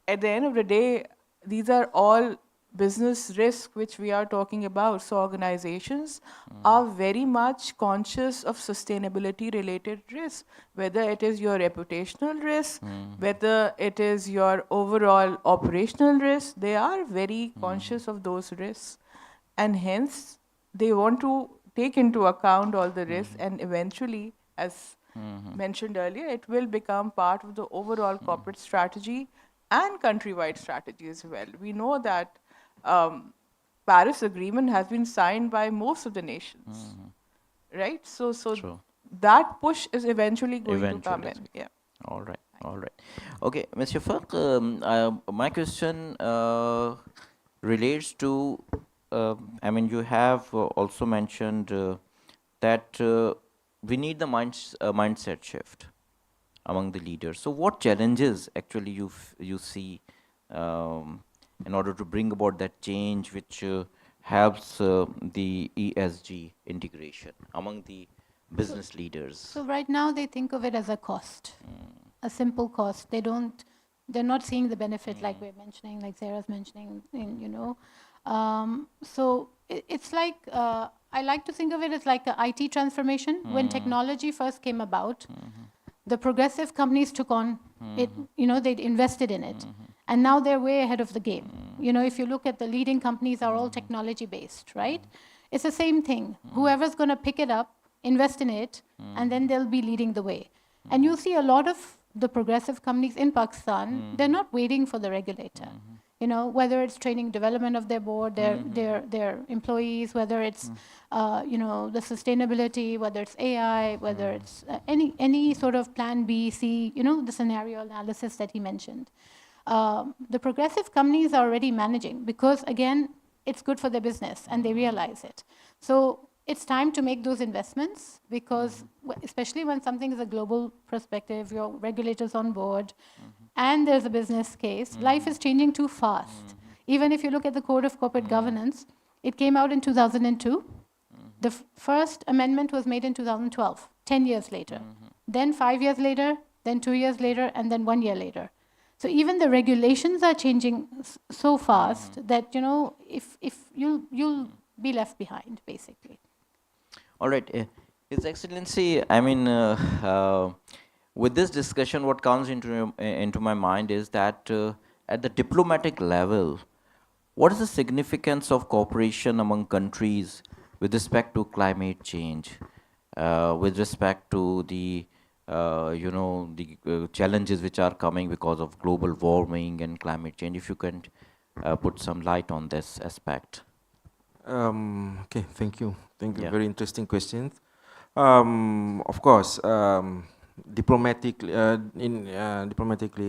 Speaker 5: at the end of the day, these are all business risks which we are talking about. So organizations are very much conscious of sustainability related risks, whether it is your reputational risk, whether it is your overall operational risk. They are very conscious of those risks, and hence they want to take into account all the risks, and eventually, as mentioned earlier, it will become part of the overall corporate strategy and countrywide strategy as well. We know that Paris Agreement has been signed by most of the nations, right? So
Speaker 2: True.
Speaker 5: that push is eventually going to come in. Yeah.
Speaker 2: All right, all right. Okay, Ms. Shafaq, my question relates to, I mean, you have also mentioned that we need the mindset shift among the leaders. So what challenges actually you see in order to bring about that change which helps the ESG integration among the business leaders?
Speaker 4: So right now they think of it as a cost, a simple cost. They're not seeing the benefit like we're mentioning, like Zehra's mentioning, So it's like, I like to think of it as like an IT transformation. When technology first came about, the progressive companies took on it, they'd invested in it. And now they're way ahead of the game. If you look at the leading companies are all technology based, right? It's the same thing. Whoever's going to pick it up, invest in it, and then they'll be leading the way. And you'll see a lot of the progressive companies in Pakistan, they're not waiting for the regulator. Whether it's training development of their board, their employees, whether it's, the sustainability, whether it's AI, whether it's any sort of plan B, C, the scenario analysis that he mentioned. The progressive companies are already managing because, again, it's good for their business and they realize it. So it's time to make those investments because, especially when something is a global perspective, your regulators on board, and there's a business case, life is changing too fast. Even if you look at the Code of Corporate Governance, it came out in 2002. The first amendment was made in 2012, 10 years later. Then 5 years later, then 2 years later, and then 1 year later. So even the regulations are changing so fast that, if you'll be left behind, basically.
Speaker 2: All right. His Excellency, I mean, with this discussion, what comes into my mind is that at the diplomatic level, what is the significance of cooperation among countries with respect to climate change, with respect to the challenges which are coming because of global warming and climate change? If you can put some light on this aspect.
Speaker 3: Okay, thank you.
Speaker 2: Yeah.
Speaker 3: Very interesting questions. Of course, diplomatically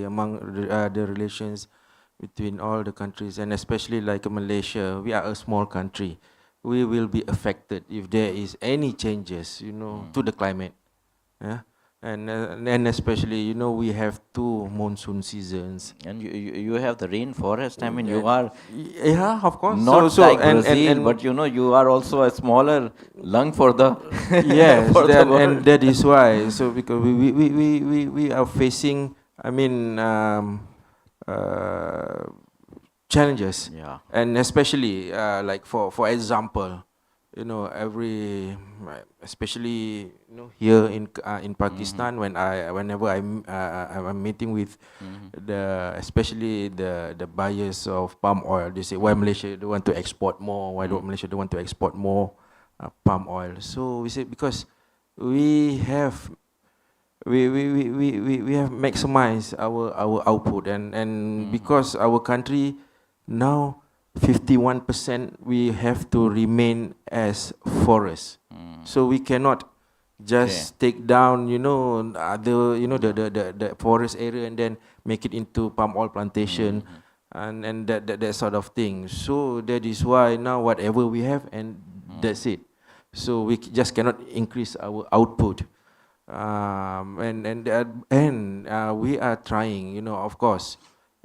Speaker 3: among the relations between all the countries, and especially like Malaysia, we are a small country. We will be affected if there is any changes, to the climate. Yeah. And especially, we have 2 monsoon seasons.
Speaker 2: And you have the rainforest. I mean, you are
Speaker 3: of course.
Speaker 2: not like Brazil, but you are also a smaller lung for the
Speaker 3: yes,
Speaker 2: for the world.
Speaker 3: and that is why. So because we are facing, challenges.
Speaker 2: Yeah.
Speaker 3: And especially like for example, especially here in Pakistan, whenever I'm meeting with especially the buyers of palm oil, they say, why Malaysia don't want to export more? Why don't Malaysia don't want to export more palm oil? So we say because we have we have maximized our output, and because our country now 51% we have to remain as forest, so we cannot just take down other the forest area and then make it into palm oil plantation and that sort of thing. So that is why now whatever we have, and that's it. So we just cannot increase our output. And we are trying, of course,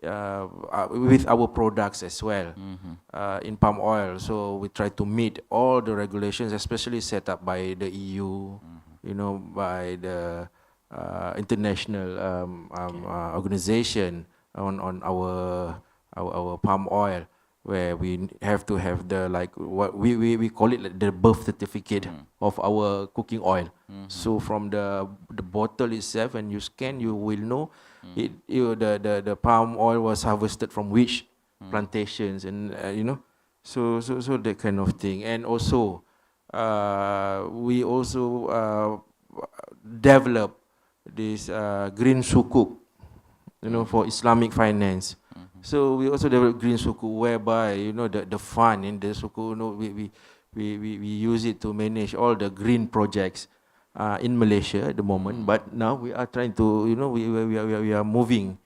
Speaker 3: with our products as well, in palm oil. So we try to meet all the regulations, especially set up by the EU, by the international organization on our palm oil, where we have to have the what we call it like the birth certificate of our cooking oil. So from the bottle itself, when you scan, you will know the palm oil was harvested from which plantations, and so that kind of thing. And also we also develop this green sukuk, for Islamic finance. So we also develop green sukuk, whereby the fund in the sukuk, we use it to manage all the green projects in Malaysia at the moment. But now we are trying to, we are moving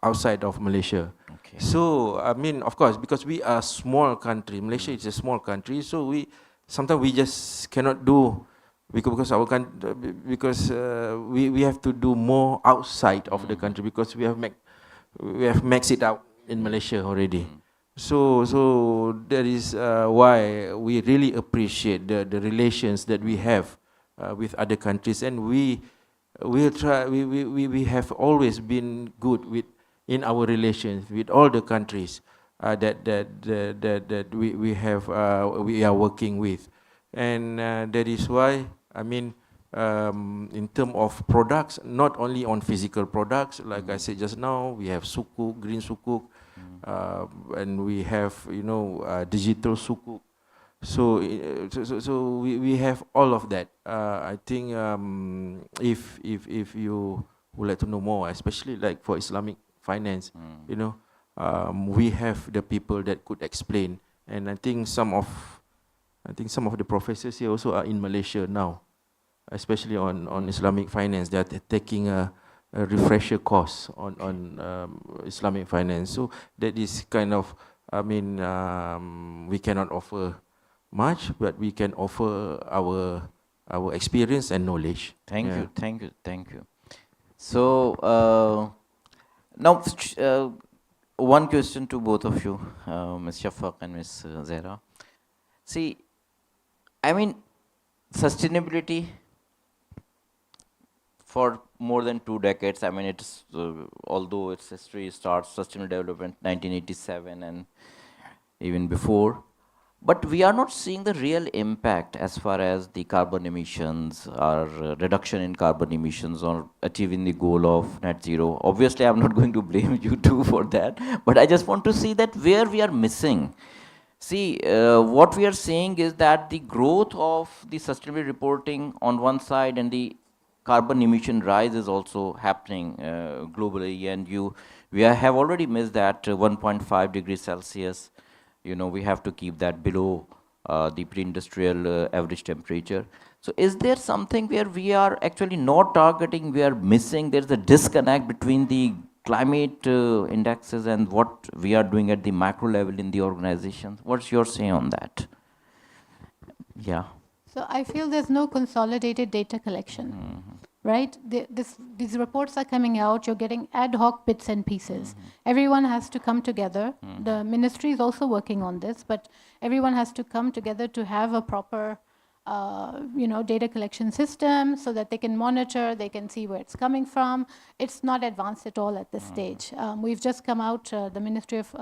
Speaker 3: outside of Malaysia.
Speaker 2: Okay.
Speaker 3: So I mean, of course, because we are a small country, Malaysia is a small country, so sometimes we just cannot do, because our country, because we have to do more outside of the country, because we have maxed it out in Malaysia already. So that is why we really appreciate the relations that we have with other countries, and we have always been good in our relations with all the countries that we are working with, and that is why, I mean, in terms of products, not only on physical products, like I said just now, we have sukuk, green sukuk, and we have digital sukuk. So we have all of that. I think if you would like to know more, especially like for Islamic finance, we have the people that could explain, and I think some of the professors here also are in Malaysia now, especially on Islamic finance. They are taking a refresher course on Islamic finance. So that is kind of, I mean, we cannot offer much, but we can offer our experience and knowledge.
Speaker 2: Thank you. So now one question to both of you, Ms. Shafaq and Ms. Zehra. See, I mean, sustainability for more than 2 decades. I mean, it's although its history starts sustainable development 1987 and even before, but we are not seeing the real impact as far as the carbon emissions or reduction in carbon emissions or achieving the goal of net zero. Obviously, I'm not going to blame you two for that, but I just want to see that where we are missing. See, what we are seeing is that the growth of the sustainability reporting on one side and the carbon emission rise is also happening globally, and we have already missed that 1.5 degrees Celsius. We have to keep that below the pre-industrial average temperature. So is there something where we are actually not targeting, we are missing, there's a disconnect between the climate indexes and what we are doing at the macro level in the organization? What's your say on that? Yeah.
Speaker 4: So I feel there's no consolidated data collection, right? These reports are coming out, you're getting ad hoc bits and pieces. Everyone has to come together. The ministry is also working on this, but everyone has to come together to have a proper data collection system so that they can monitor, they can see where it's coming from. It's not advanced at all at this stage. We've just come out, the Ministry of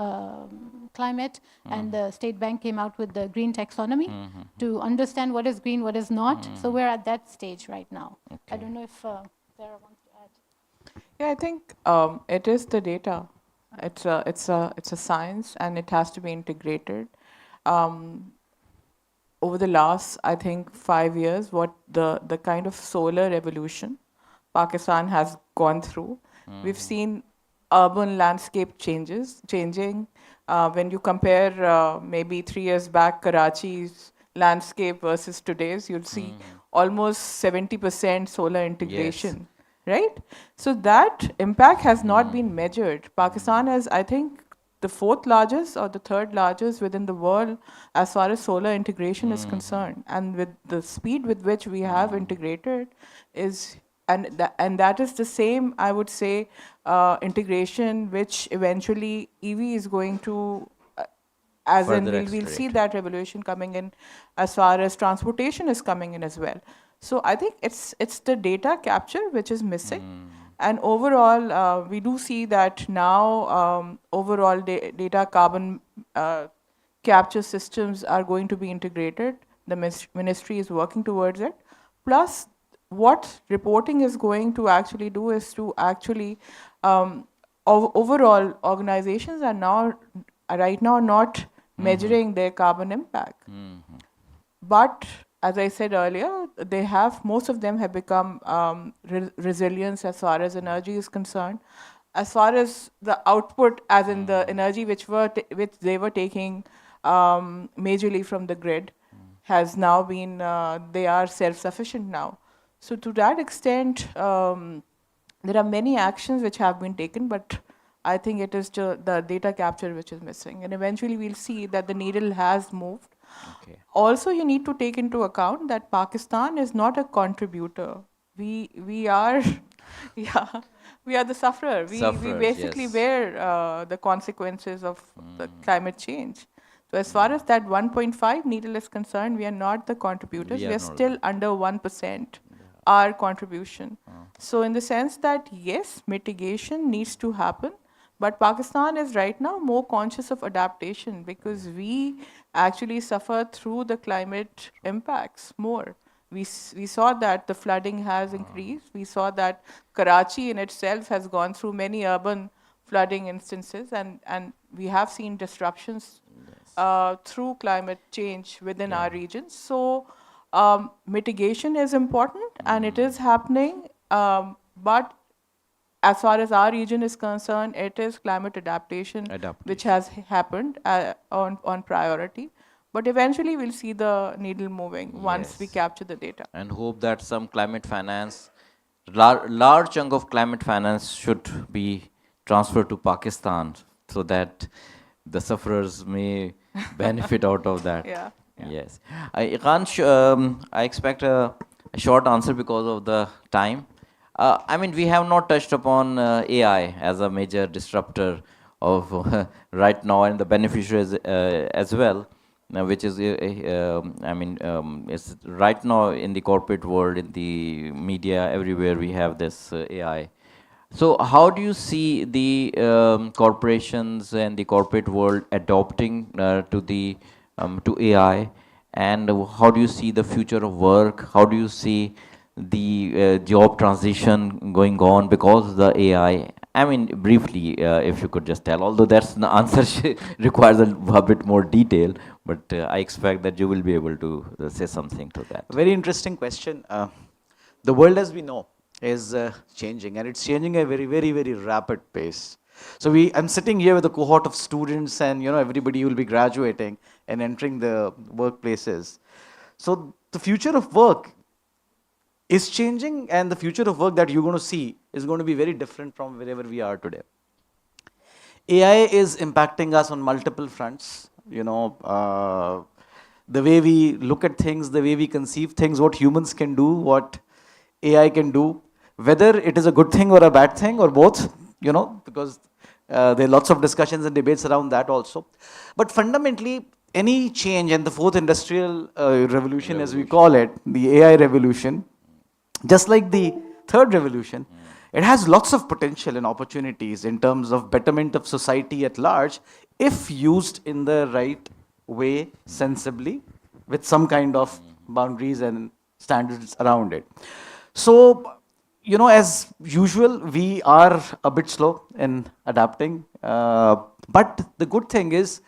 Speaker 4: Climate and the State Bank came out with the green taxonomy to understand what is green, what is not. So we're at that stage right now. Okay. I don't know if Zehra wants to add.
Speaker 5: Yeah, I think it is the data. It's a science, and it has to be integrated. over the last, I think, 5 years, what the kind of solar revolution Pakistan has gone through. We've seen urban landscape changing. When you compare maybe 3 years back Karachi's landscape versus today's, you'll see almost 70% solar integration, right? So that impact has not been measured. Pakistan is, I think, the 4th largest or the 3rd largest within the world as far as solar integration is concerned. And with the speed with which we have integrated is, and that is the same, I would say, integration which eventually EV is going to, as in we'll see that revolution coming in as far as transportation is coming in as well. So I think it's the data capture which is missing. And overall, we do see that now overall data carbon capture systems are going to be integrated. The ministry is working towards it. Plus, what reporting is going to actually do is to actually, overall, organizations are right now not measuring their carbon impact. But as I said earlier, most of them have become resilient as far as energy is concerned. As far as the output, as in the energy which they were taking majorly from the grid, has now been, they are self-sufficient now. So to that extent, there are many actions which have been taken, but I think it is the data capture which is missing. And eventually we'll see that the needle has moved. Okay. Also, you need to take into account that Pakistan is not a contributor. We are, we are the sufferer. We basically bear the consequences of the climate change. So as far as that 1.5 needle is concerned, we are not the contributors. We are still under 1%, our contribution. So in the sense that, yes, mitigation needs to happen, but Pakistan is right now more conscious of adaptation because we actually suffer through the climate impacts more. We saw that the flooding has increased. We saw that Karachi in itself has gone through many urban flooding instances, and we have seen disruptions through climate change within our region. So mitigation is important and it is happening, but as far as our region is concerned, it is climate adaptation. Which has happened on priority. But eventually we'll see the needle moving once we capture the data.
Speaker 2: And hope that some climate finance, large chunk of climate finance should be transferred to Pakistan so that the sufferers may benefit out of that. Yes. Eqan, I expect a short answer because of the time. I mean, we have not touched upon AI as a major disruptor of right now and the beneficiaries as well, which is, it's right now in the corporate world, in the media, everywhere we have this AI. So how do you see the corporations and the corporate world adopting to AI, and how do you see the future of work? How do you see the job transition going on because of the AI? I mean, briefly, if you could just tell, although that's the answer requires a bit more detail, but I expect that you will be able to say something to that.
Speaker 6: Very interesting question. The world as we know is changing, and it's changing at a very, very, very rapid pace. So I'm sitting here with a cohort of students, and everybody will be graduating and entering the workplaces. So the future of work is changing, and the future of work that you're going to see is going to be very different from wherever we are today. AI is impacting us on multiple fronts. The way we look at things, the way we conceive things, what humans can do, what AI can do, whether it is a good thing or a bad thing or both, because there are lots of discussions and debates around that also. But fundamentally, any change in the 4th industrial revolution, as we call it, the AI revolution, just like the 3rd revolution, it has lots of potential and opportunities in terms of betterment of society at large, if used in the right way, sensibly, with some kind of boundaries and standards around it. So, as usual, we are a bit slow in adapting. But the good thing is,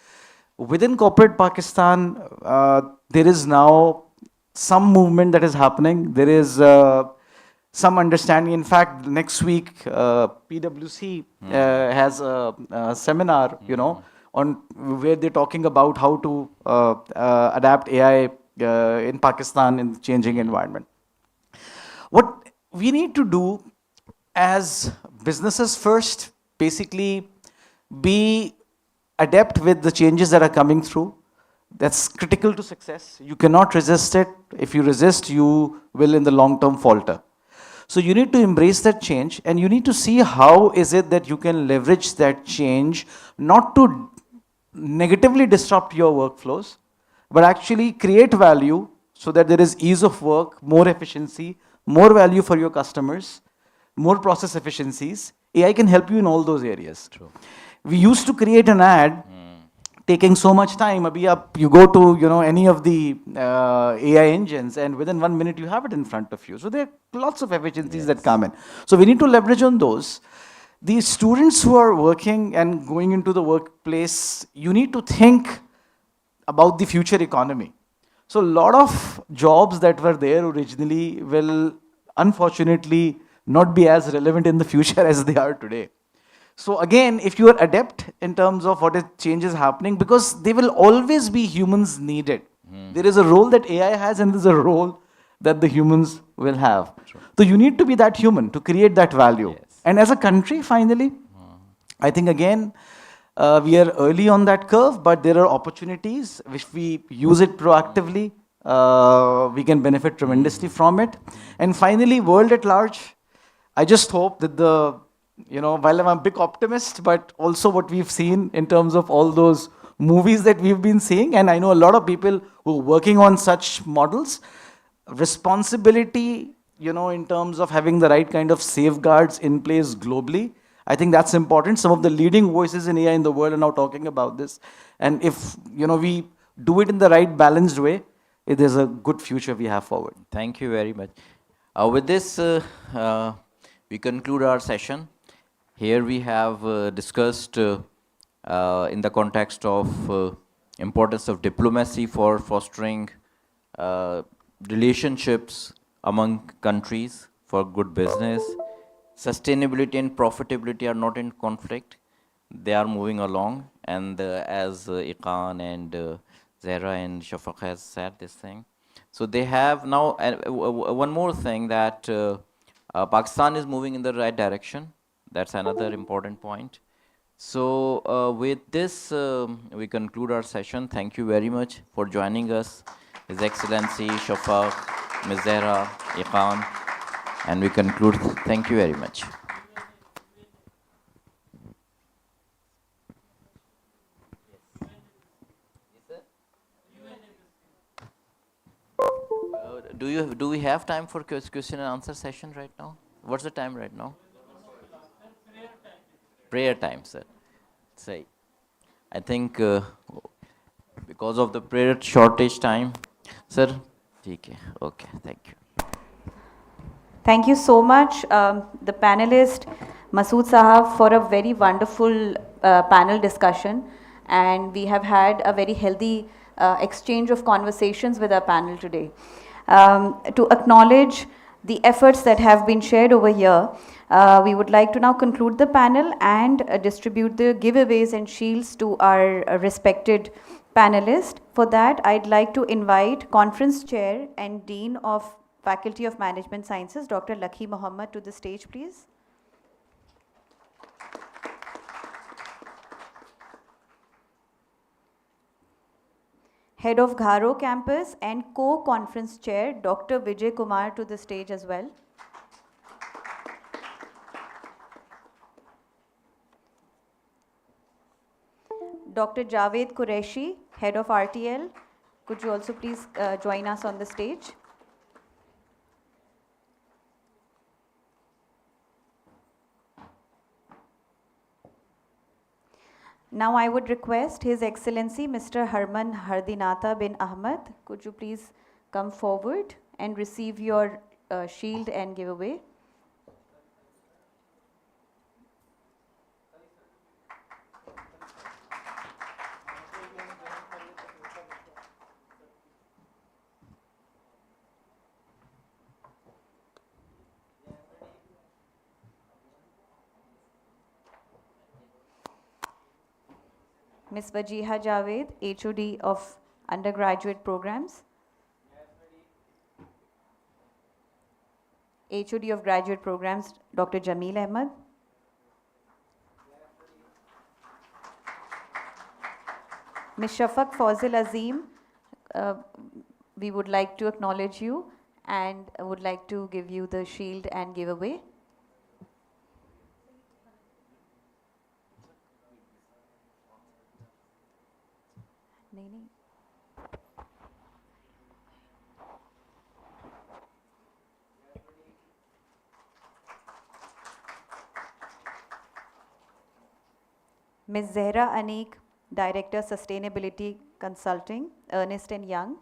Speaker 6: within corporate Pakistan, there is now some movement that is happening. There is some understanding. In fact, next week, PwC has a seminar, you know, on where they're talking about how to adapt AI in Pakistan in the changing environment. What we need to do as businesses first, basically be adept with the changes that are coming through. That's critical to success. You cannot resist it. If you resist, you will in the long term falter. So you need to embrace that change, and you need to see how is it that you can leverage that change, not to negatively disrupt your workflows, but actually create value so that there is ease of work, more efficiency, more value for your customers, more process efficiencies. AI can help you in all those areas.
Speaker 2: True.
Speaker 6: We used to create an ad taking so much time. You go to any of the AI engines, and within 1 minute you have it in front of you. So there are lots of efficiencies that come in. So we need to leverage on those. The students who are working and going into the workplace, you need to think about the future economy. So a lot of jobs that were there originally will unfortunately not be as relevant in the future as they are today. So again, if you are adept in terms of what is changes happening, because there will always be humans needed. There is a role that AI has, and there is a role that the humans will have.
Speaker 2: True.
Speaker 6: So you need to be that human to create that value.
Speaker 2: Yes.
Speaker 6: And as a country, finally, I think again, we are early on that curve, but there are opportunities. If we use it proactively, we can benefit tremendously from it. And finally, world at large, I just hope that while I'm a big optimist, but also what we've seen in terms of all those movies that we've been seeing, and I know a lot of people who are working on such models, responsibility, in terms of having the right kind of safeguards in place globally, I think that's important. Some of the leading voices in AI in the world are now talking about this. And if, we do it in the right balanced way, it is a good future we have forward.
Speaker 2: Thank you very much. With this, we conclude our session. Here we have discussed in the context of importance of diplomacy for fostering relationships among countries for good business. Sustainability and profitability are not in conflict. They are moving along, and as Eqan and Zehra and Shafaq has said this thing. So they have now, one more thing, that Pakistan is moving in the right direction. That's another important point. So with this, we conclude our session. Thank you very much for joining us, His Excellency Shafaq, Ms. Zehra, Eqan, and we conclude. Thank you very much. Do we have time for question and answer session right now? What's the time right now? Prayer time, sir. Say, I think because of the prayer shortage time, sir. Okay, thank you.
Speaker 1: Thank you so much, the panelist, Masood Sahab, for a very wonderful panel discussion. And we have had a very healthy exchange of conversations with our panel today. To acknowledge the efforts that have been shared over here, we would like to now conclude the panel and distribute the giveaways and shields to our respected panelists. For that, I'd like to invite Conference Chair and Dean of Faculty of Management Sciences, Dr. 𝗕𝗵𝗂𝗶 to the stage, please. Head of 𝗗𝗏 Campus and Co-Conference Chair, Dr. 𝗕𝗏 to the stage as well. Dr. Javed Qureshi, Head of RTL. Could you also please join us on the stage? Now I would request His Excellency Mr. Herman Hardynata bin Ahmad, could you please come forward and receive your shield and giveaway. Ms. 𝗬𝗂𝗲 𝗂𝗵, HOD of Undergraduate Programs. HOD of Graduate Programs, Dr. Jameel Ahmed. Ms. Shafaq Fauzil Azim, we would like to acknowledge you and would like to give you the shield and giveaway. नहीं. Ms. Zehra Aneek, Director Sustainability Consulting, Earnest and Young.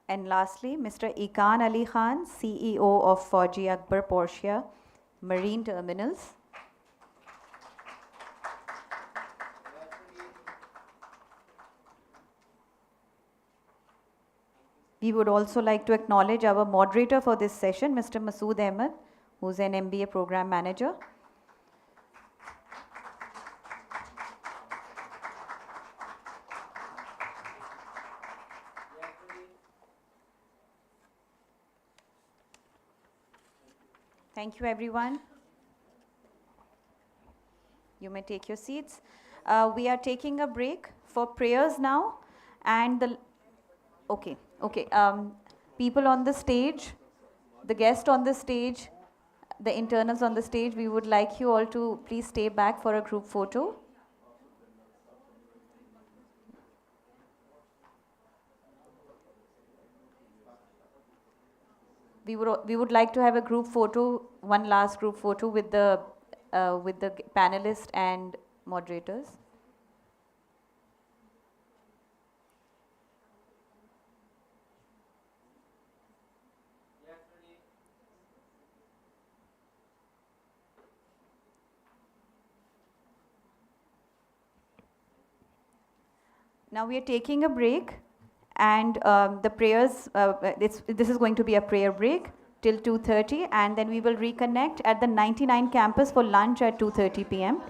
Speaker 1: And lastly, Mr. Eqan Ali Khan, CEO of Fauji Akbar Portia Marine Terminals. We would also like to acknowledge our moderator for this session, Mr. Masood Ahmed, who's an MBA Program Manager. Thank you, everyone. You may take your seats. We are taking a break for prayers now, and the people on the stage, the guests on the stage, the internals on the stage, we would like you all to please stay back for a group photo. We would like to have a group photo, one last group photo with the panelists and moderators. Now we are taking a break, and the prayers, this is going to be a prayer break till 2:30, and then we will reconnect at the 99 campus for lunch at 2:30 p.m.